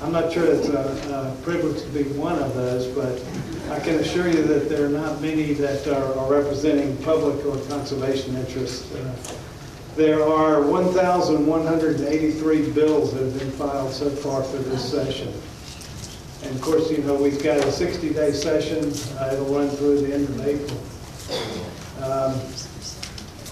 I'm not sure it's a privilege to be one of those, but I can assure you that there are not many that are representing public or conservation interests. There are 1,183 bills that have been filed so far for this session. And of course, you know, we've got a 60-day session. It'll run through the end of April.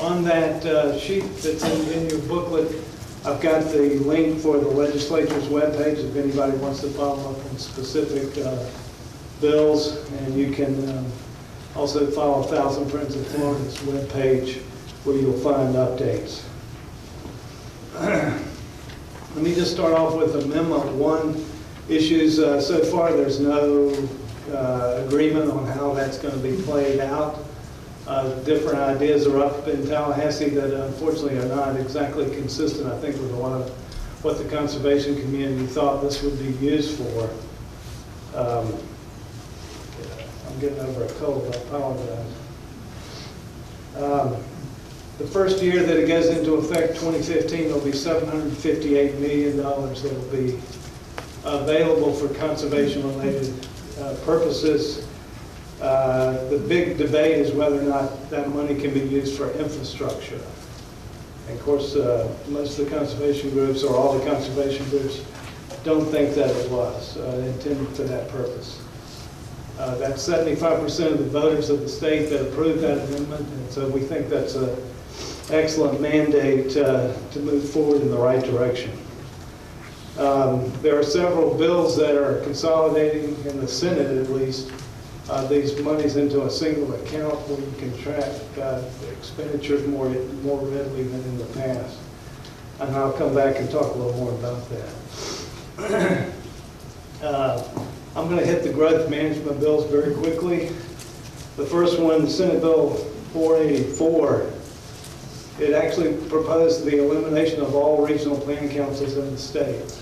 On that sheet that's in your booklet, I've got the link for the legislature's webpage if anybody wants to follow up on specific bills. And you can also follow Thousand Friends of Florida's webpage where you'll find updates. Let me just start off with Amendment 1 issues. So far, there's no agreement on how that's going to be played out. Different ideas are up in Tallahassee that unfortunately are not exactly consistent, I think, with a lot of what the conservation community thought this would be used for. I'm getting over a cold, I apologize. The first year that it goes into effect, 2015, there'll be $758 million that will be available for conservation-related purposes. The big debate is whether or not that money can be used for infrastructure. And of course, most of the conservation groups, or all the conservation groups, don't think that it was intended for that purpose. That's 75% of the voters of the state that approved that amendment, and so we think that's an excellent mandate to move forward in the right direction. There are several bills that are consolidating, in the Senate at least, these monies into a single account where you can track expenditures more readily than in the past. And I'll come back and talk a little more about that. I'm going to hit the growth management bills very quickly. The first one, Senate Bill 484, it actually proposed the elimination of all regional planning councils in the state.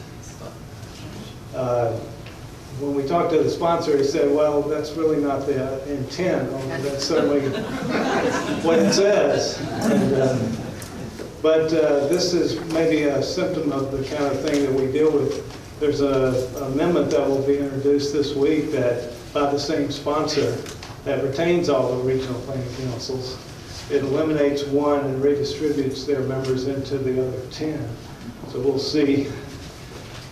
When we talked to the sponsor, he said, well, that's really not the intent, although that's certainly what it says. And, but this is maybe a symptom of the kind of thing that we deal with. There's an amendment that will be introduced this week that, by the same sponsor, that retains all the regional planning councils. It eliminates one and redistributes their members into the other 10. So we'll see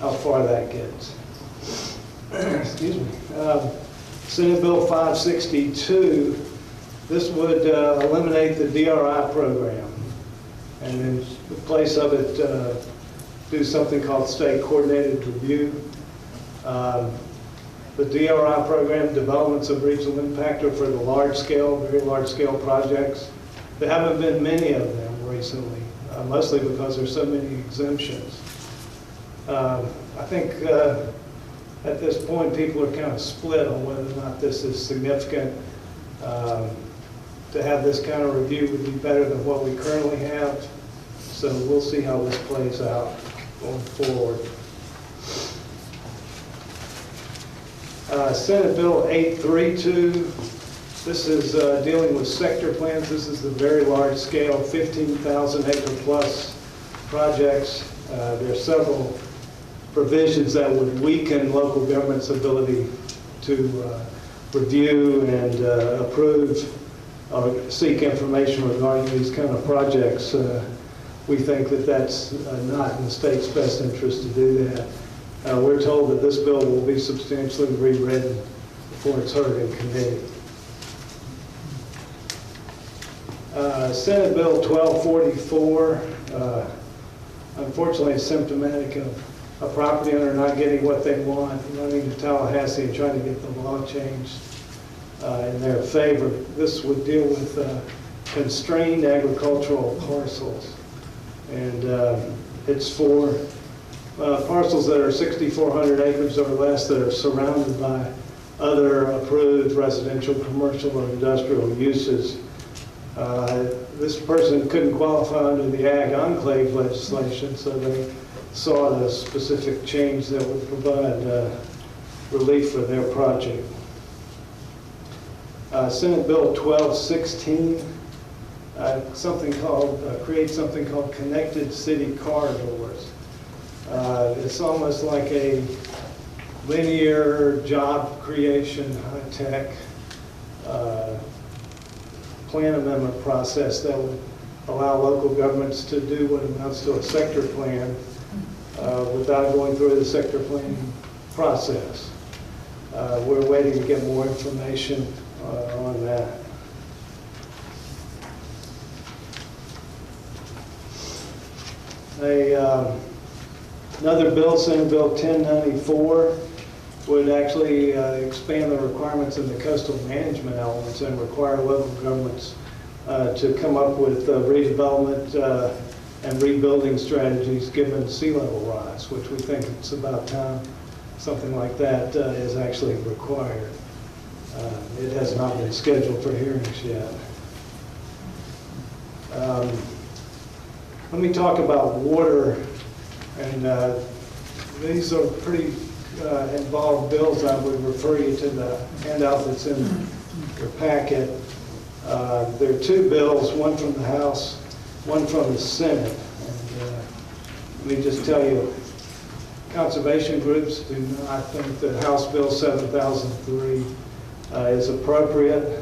how far that gets. Excuse me. Senate Bill 562, this would eliminate the DRI program, and in place of it do something called state coordinated review. The DRI program, developments of regional impact, are for the very large scale projects. There haven't been many of them recently, mostly because there's so many exemptions. I think at this point, people are kind of split on whether or not this is significant. To have this kind of review would be better than what we currently have. So we'll see how this plays out going forward. Senate Bill 832. This is dealing with sector plans. This is the very large scale, 15,000 acre plus projects. There are several provisions that would weaken local government's ability to review and approve or seek information regarding these kind of projects. We think that that's not in the state's best interest to do that. We're told that this bill will be substantially rewritten before it's heard in committee. Senate Bill 1244, unfortunately, is symptomatic of a property owner not getting what they want, running to Tallahassee and trying to get the law changed in their favor. This would deal with constrained agricultural parcels. And it's for parcels that are 6,400 acres or less that are surrounded by other approved residential, commercial, or industrial uses. This person couldn't qualify under the Ag Enclave legislation, so they sought a specific change that would provide relief for their project. Senate Bill 1216 creates something called connected city corridors. It's almost like a linear job creation, high-tech plan amendment process that would allow local governments to do what amounts to a sector plan without going through the sector planning process. We're waiting to get more information on that. Another bill, Senate Bill 1094, would actually expand the requirements in the coastal management elements and require local governments to come up with redevelopment and rebuilding strategies given sea level rise, which we think it's about time something like that is actually required. It has not been scheduled for hearings yet. Let me talk about water, and these are pretty involved bills. I would refer you to the handout that's in your packet. There are two bills, one from the House, one from the Senate. And let me just tell you, conservation groups do not think that House Bill 7003 is appropriate.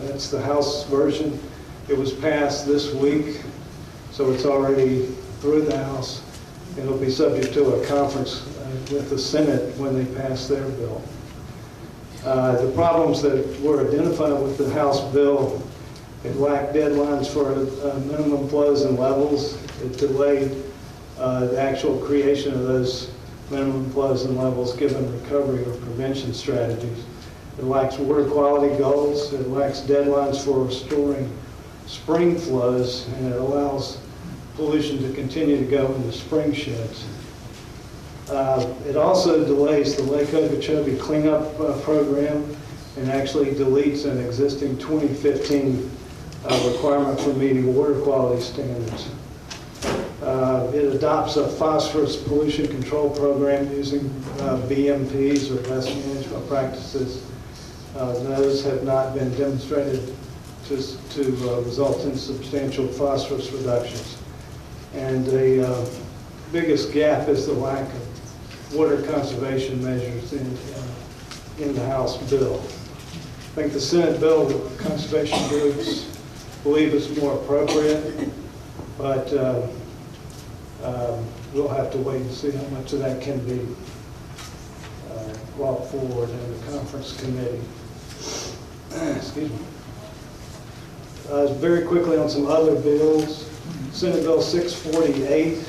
That's the House version. It was passed this week, so it's already through the House. It'll be subject to a conference with the Senate when they pass their bill. The problems that were identified with the House bill, it lacked deadlines for minimum flows and levels. It delayed the actual creation of those minimum flows and levels given recovery or prevention strategies. It lacks water quality goals. It lacks deadlines for restoring spring flows, and it allows pollution to continue to go into spring sheds. It also delays the Lake Okeechobee cleanup program and actually deletes an existing 2015 requirement for meeting water quality standards. It adopts a phosphorus pollution control program using BMPs or best management practices. Those have not been demonstrated to result in substantial phosphorus reductions. And the biggest gap is the lack of water conservation measures in the House bill. I think the Senate bill, the conservation groups believe is more appropriate, but we'll have to wait and see how much of that can be brought forward in the conference committee. Excuse me. Very quickly on some other bills. Senate Bill 648,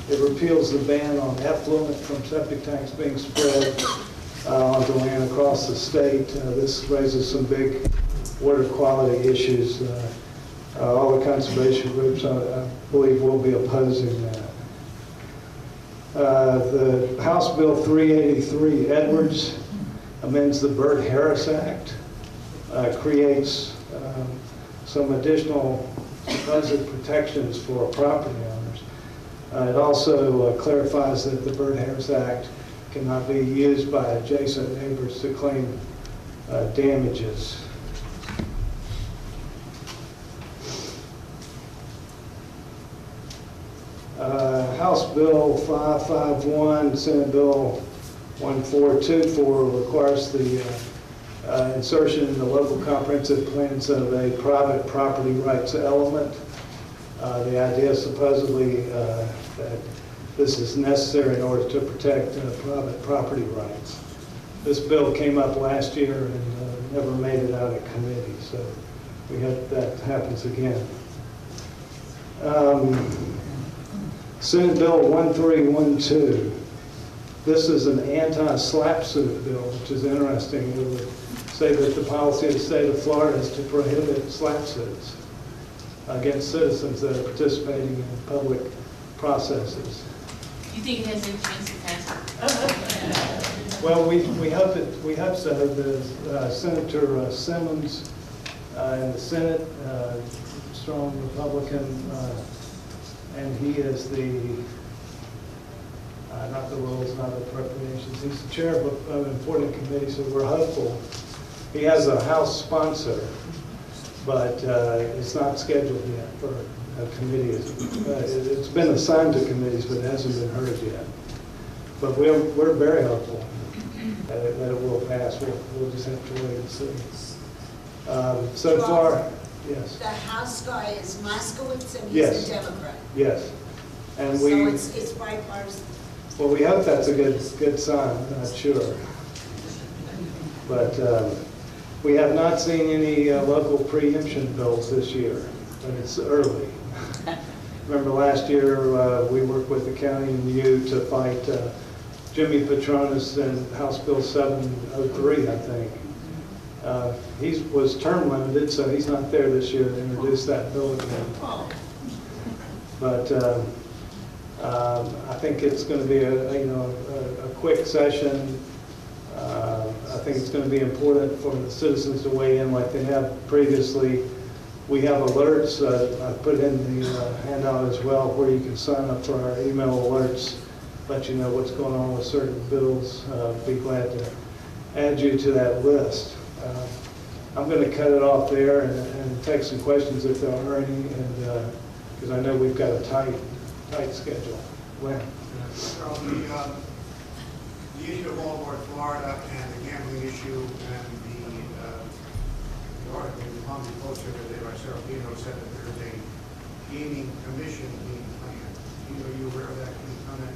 it repeals the ban on effluent from septic tanks being spread onto land across the state. This raises some big water quality issues. All the conservation groups, I believe, will be opposing that. The House Bill 383, Edwards, amends the Byrd-Harris Act, creates some additional supposed protections for property owners. It also clarifies that the Byrd-Harris Act cannot be used by adjacent neighbors to claim damages. House Bill 551, Senate Bill 1424 requires the insertion in the local comprehensive plans of a private property rights element. The idea is supposedly that this is necessary in order to protect private property rights. This bill came up last year and never made it out of committee, so we hope that happens again. Senate Bill 1312. This is an anti-SLAPP suit bill, which is interesting. It would say that the policy of the state of Florida is to prohibit SLAPP suits against citizens that are participating in public processes. You think it has any chance to pass? Well, we hope so. The Senator Simmons in the Senate, strong Republican, and he is the not the rules, not appropriations. He's the chair of an important committee, so we're hopeful. He has a House sponsor, but it's not scheduled yet for a committee. It's been assigned to committees, but it hasn't been heard yet. But we're very hopeful. that it will pass. We'll just have to wait and see. So far, yes. The House guy is Moskowitz and he's Yes. a Democrat. Yes. And So we, it's bipartisan. well, we hope that's a good sign, I'm not sure. But we have not seen any local preemption bills this year, but it's early. Remember last year, we worked with the county and you to fight Jimmy Petronas and House Bill 703, I think. He was term limited, so he's not there this year to introduce that bill again. But I think it's going to be a quick session. I think it's going to be important for the citizens to weigh in like they have previously. We have alerts. I put in the handout as well where you can sign up for our email alerts, let you know what's going on with certain bills. Be glad to add you to that list. I'm going to cut it off there and take some questions if there are any, and because I know we've got a tight schedule. When? So the issue of Baltimore, Florida, and the gambling issue, and the article in the Palm Beach Post yesterday by Sarah Pino said that there's a gaming commission being planned. Are you aware of that? Can you comment?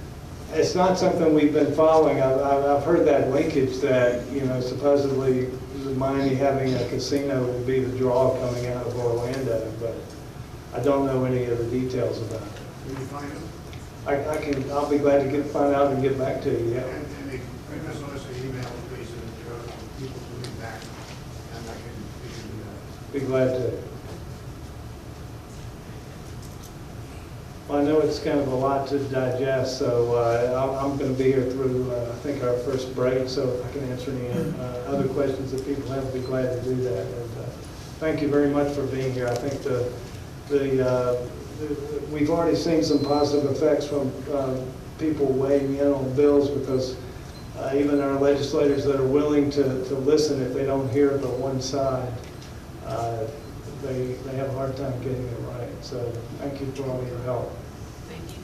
It's not something we've been following. I've heard that linkage that, supposedly Miami having a casino will be the draw coming out of Orlando, but I don't know any of the details about it. Can you find them? I'll be glad to find out and get back to you, yeah. And they must us an email, please, and people to read back, and we can do that. Be glad to. Well, I know it's kind of a lot to digest, so I'm going to be here through, I think, our first break, so if I can answer any other questions that people have, I'd be glad to do that. And thank you very much for being here. I think we've already seen some positive effects from people weighing in on bills, because even our legislators that are willing to listen, if they don't hear but one side, they have a hard time getting it right. So thank you for all your help. Thank you.